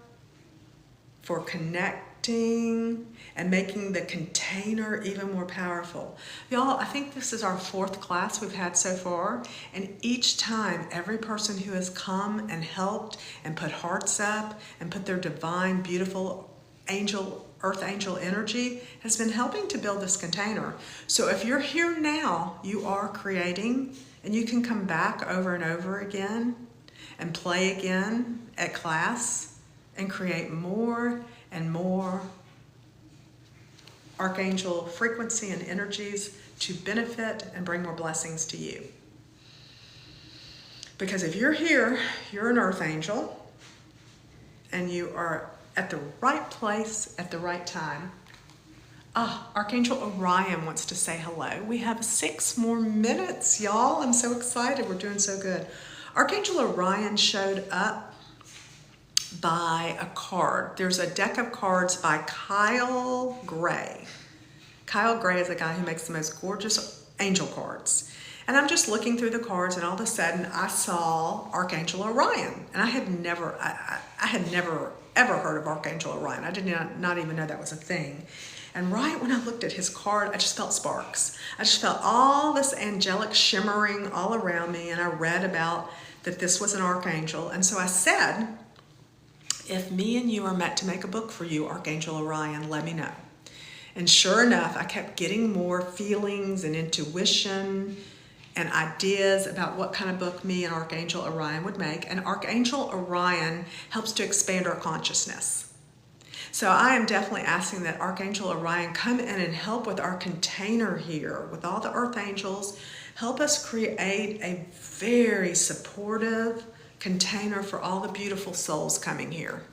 for connecting and making the container even more powerful. Y'all, I think this is our 4th class we've had so far, and each time every person who has come and helped and put hearts up and put their divine, beautiful Earth Angel energy has been helping to build this container. So if you're here now, you are creating, and you can come back over and over again and play again at class and create more and more Archangel frequency and energies to benefit and bring more blessings to you. Because if you're here, you're an Earth Angel, and you are at the right place at the right time. Archangel Orion wants to say hello. We have 6 more minutes, y'all. I'm so excited. We're doing so good. Archangel Orion showed up by a card. There's a deck of cards by Kyle Gray. Kyle Gray is a guy who makes the most gorgeous angel cards. And I'm just looking through the cards, and all of a sudden I saw Archangel Orion. And I had never ever heard of Archangel Orion. I did not even know that was a thing. And right when I looked at his card, I just felt sparks. I just felt all this angelic shimmering all around me, and I read about that this was an archangel. And so I said, If me and you are meant to make a book for you, Archangel Orion, let me know. And sure enough, I kept getting more feelings and intuition and ideas about what kind of book me and Archangel Orion would make. And Archangel Orion helps to expand our consciousness. So I am definitely asking that Archangel Orion come in and help with our container here, with all the earth angels, help us create a very supportive container for all the beautiful souls coming here.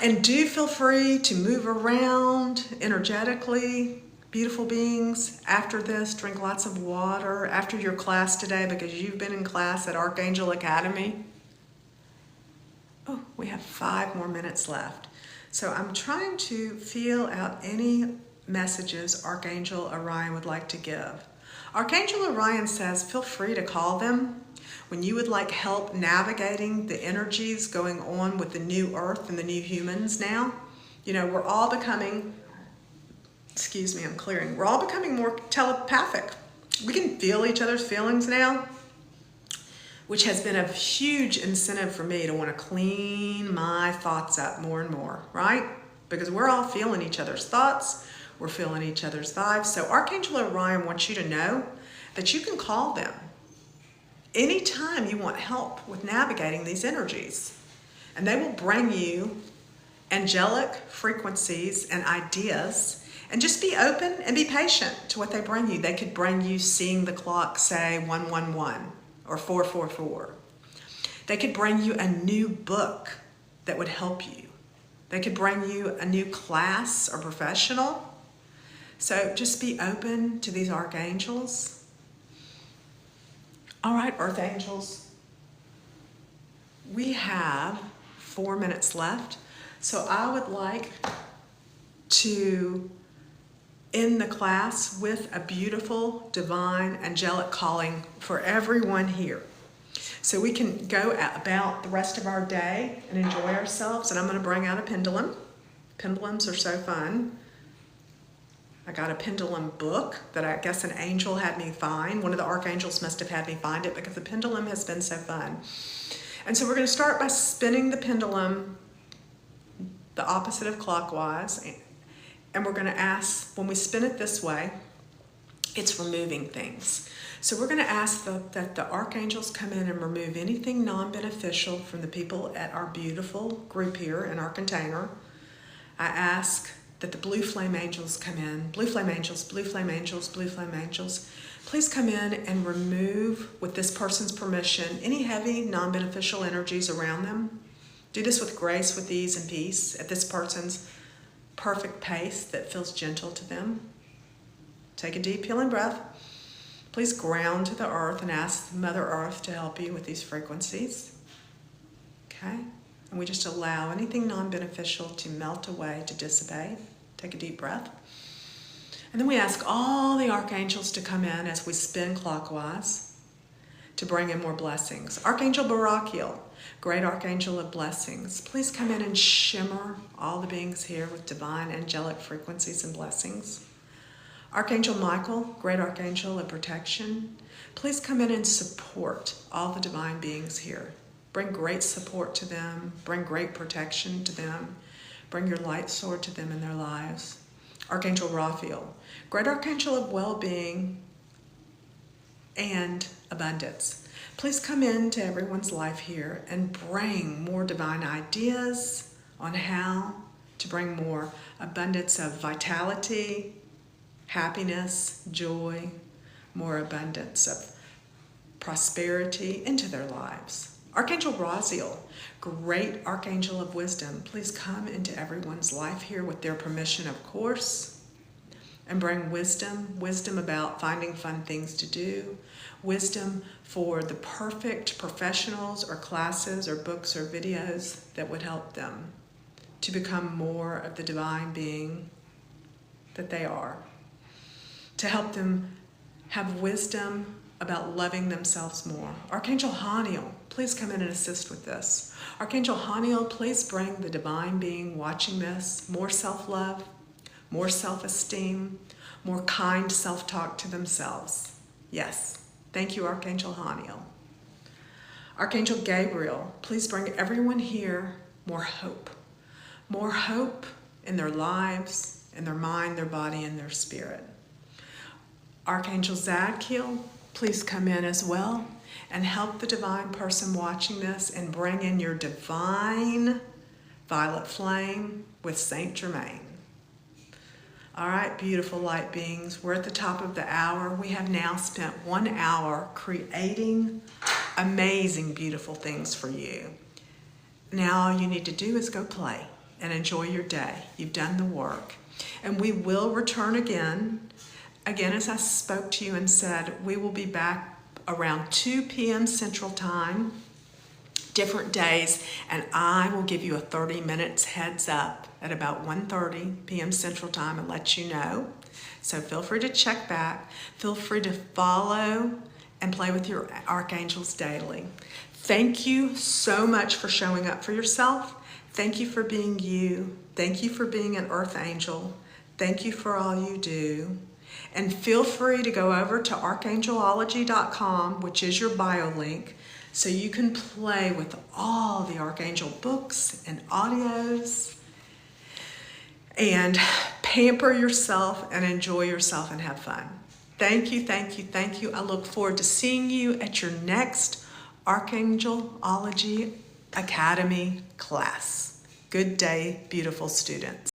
And do feel free to move around energetically, beautiful beings. After this, drink lots of water after your class today, because you've been in class at Archangel Academy. Oh, we have 5 more minutes left. So I'm trying to feel out any messages Archangel Orion would like to give. Archangel Orion says, feel free to call them when you would like help navigating the energies going on with the new earth and the new humans now. You know, we're all becoming, excuse me, I'm clearing. We're all becoming more telepathic. We can feel each other's feelings now, which has been a huge incentive for me to want to clean my thoughts up more and more, right? Because we're all feeling each other's thoughts. We're feeling each other's vibes. So Archangel Orion wants you to know that you can call them anytime you want help with navigating these energies. And they will bring you angelic frequencies and ideas. And just be open and be patient to what they bring you. They could bring you seeing the clock say 111 or 444. They could bring you a new book that would help you. They could bring you a new class or professional. So just be open to these archangels. All right, earth angels. We have 4 minutes left. So I would like to end the class with a beautiful, divine, angelic calling for everyone here. So we can go about the rest of our day and enjoy ourselves. And I'm going to bring out a pendulum. Pendulums are so fun. I got a pendulum book that I guess an angel had me find. One of the archangels must have had me find it because the pendulum has been so fun. And so we're going to start by spinning the pendulum the opposite of clockwise. And we're going to ask, when we spin it this way, it's removing things. So we're going to ask that the archangels come in and remove anything non-beneficial from the people at our beautiful group here in our container. I ask that the blue flame angels come in. Blue flame angels, blue flame angels, blue flame angels. Please come in and remove, with this person's permission, any heavy non-beneficial energies around them. Do this with grace, with ease, and peace at this person's perfect pace that feels gentle to them. Take a deep healing breath. Please ground to the earth and ask Mother Earth to help you with these frequencies. Okay? And we just allow anything non-beneficial to melt away, to dissipate. Take a deep breath. And then we ask all the archangels to come in as we spin clockwise to bring in more blessings. Archangel Barachiel, great archangel of blessings, please come in and shimmer all the beings here with divine angelic frequencies and blessings. Archangel Michael, great archangel of protection, please come in and support all the divine beings here. Bring great support to them, bring great protection to them, bring your light sword to them in their lives. Archangel Raphael, great archangel of well-being and abundance. Please come into everyone's life here and bring more divine ideas on how to bring more abundance of vitality, happiness, joy, more abundance of prosperity into their lives. Archangel Raziel, great archangel of wisdom, please come into everyone's life here with their permission, of course, and bring wisdom about finding fun things to do, wisdom for the perfect professionals or classes or books or videos that would help them to become more of the divine being that they are, to help them have wisdom about loving themselves more. Archangel Haniel, please come in and assist with this. Archangel Haniel, please bring the divine being watching this more self-love, more self-esteem, more kind self-talk to themselves. Yes, thank you, Archangel Haniel. Archangel Gabriel, please bring everyone here more hope. More hope in their lives, in their mind, their body, and their spirit. Archangel Zadkiel, please come in as well and help the divine person watching this and bring in your divine violet flame with Saint Germain. All right, beautiful light beings, we're at the top of the hour. We have now spent 1 hour creating amazing, beautiful things for you. Now all you need to do is go play and enjoy your day. You've done the work. And we will return again. Again, as I spoke to you and said, we will be back around 2 p.m. Central Time, different days, and I will give you a 30 minutes heads up at about 1:30 p.m. Central Time and let you know. So feel free to check back. Feel free to follow and play with your archangels daily. Thank you so much for showing up for yourself. Thank you for being you. Thank you for being an earth angel. Thank you for all you do. And feel free to go over to Archangelologydotcom, which is your bio link, so you can play with all the Archangel books and audios and pamper yourself and enjoy yourself and have fun. Thank you, thank you, thank you. I look forward to seeing you at your next Archangelology Academy class. Good day, beautiful students.